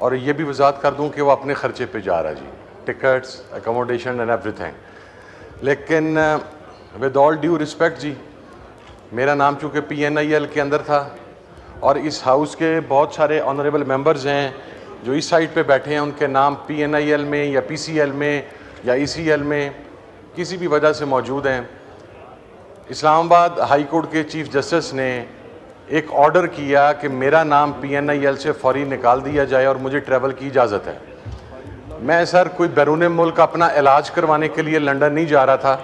और ये भी वजाहत कर दूं कि वो अपने ख़र्चे पे जा रहा है जी, टिकट्स, अकोमोडेशन एंड एवरीथिंग। लेकिन विद ऑल ड्यू रिस्पेक्ट जी, मेरा नाम चूँकि PNIL के अंदर था और इस हाउस के बहुत सारे ऑनरेबल मेंबर्स हैं जो इस साइड पे बैठे हैं, उनके नाम PNIL में या PCL में या ECL में किसी भी वजह से मौजूद हैं। इस्लामाबाद हाई कोर्ट के चीफ जस्टिस ने एक ऑर्डर किया कि मेरा नाम PNIL से फौरी निकाल दिया जाए और मुझे ट्रैवल की इजाज़त है। मैं सर कोई बैरून मुल्क अपना इलाज करवाने के लिए लंदन नहीं जा रहा था।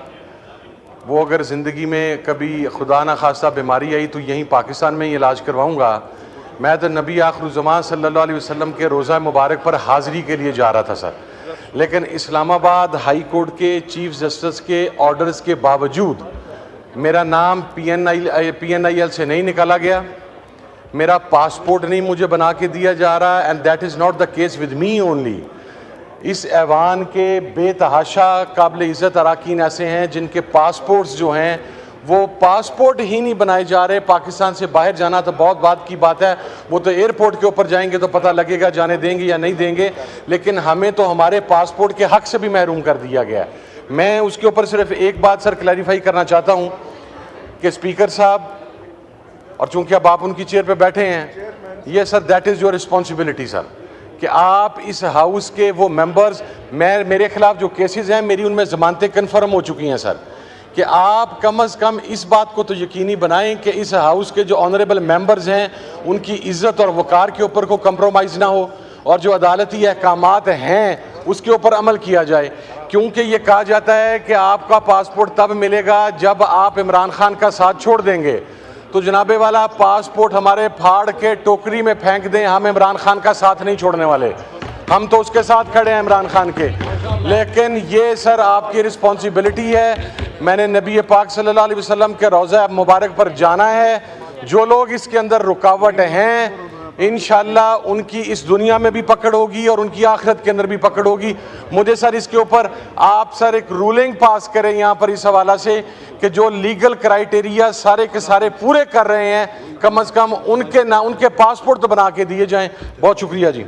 वो अगर ज़िंदगी में कभी खुदा न खास्ता बीमारी आई तो यहीं पाकिस्तान में ही इलाज करवाऊँगा। मैं तो नबी आखिरुज़्ज़मान सल्लल्लाहु अलैहि वसल्लम के रोज़ा मुबारक पर हाज़िरी के लिए जा रहा था सर, लेकिन इस्लामाबाद हाई कोर्ट के चीफ जस्टिस के ऑर्डर्स के बावजूद मेरा नाम PNIL से नहीं निकाला गया, मेरा पासपोर्ट नहीं मुझे बना के दिया जा रहा, and that is not the case with me only. इस ऐवान के बेतहाशा काबिल इज़्ज़त अरकान ऐसे हैं जिनके पासपोर्ट्स जो हैं वो पासपोर्ट ही नहीं बनाए जा रहे। पाकिस्तान से बाहर जाना तो बहुत बात की बात है, वो तो एयरपोर्ट के ऊपर जाएंगे तो पता लगेगा जाने देंगे या नहीं देंगे, लेकिन हमें तो हमारे पासपोर्ट के हक़ से भी महरूम कर दिया गया है। मैं उसके ऊपर सिर्फ एक बात सर क्लैरिफाई करना चाहता हूँ कि स्पीकर साहब, और चूँकि अब आप उनकी चेयर पे बैठे हैं, ये sir that is your responsibility sir, कि आप इस हाउस के वो मेंबर्स, मेरे खिलाफ जो केसेस हैं मेरी उनमें ज़मानतें कन्फर्म हो चुकी हैं सर, कि आप कम अज़ कम इस बात को तो यकीनी बनाएं कि इस हाउस के जो ऑनरेबल मेंबर्स हैं उनकी इज़्ज़त और वक़ार के ऊपर को कंप्रोमाइज़ ना हो और जो अदालती अहकामात हैं उसके ऊपर अमल किया जाए। क्योंकि ये कहा जाता है कि आपका पासपोर्ट तब मिलेगा जब आप इमरान खान का साथ छोड़ देंगे, तो जनाबे वाला पासपोर्ट हमारे फाड़ के टोकरी में फेंक दें, हम इमरान खान का साथ नहीं छोड़ने वाले, हम तो उसके साथ खड़े हैं इमरान खान के। लेकिन ये सर आपकी रिस्पॉन्सिबिलिटी है। मैंने नबी पाक सल्लल्लाहु अलैहि वसल्लम के रोज़ा मुबारक पर जाना है। जो लोग इसके अंदर रुकावट हैं इंशाअल्लाह उनकी इस दुनिया में भी पकड़ होगी और उनकी आखिरत के अंदर भी पकड़ होगी। मुझे सर इसके ऊपर आप सर एक रूलिंग पास करें यहाँ पर इस हवाला से कि जो लीगल क्राइटेरिया सारे के सारे पूरे कर रहे हैं, कम अज़ कम उनके पासपोर्ट तो बना के दिए जाएँ। बहुत शुक्रिया जी।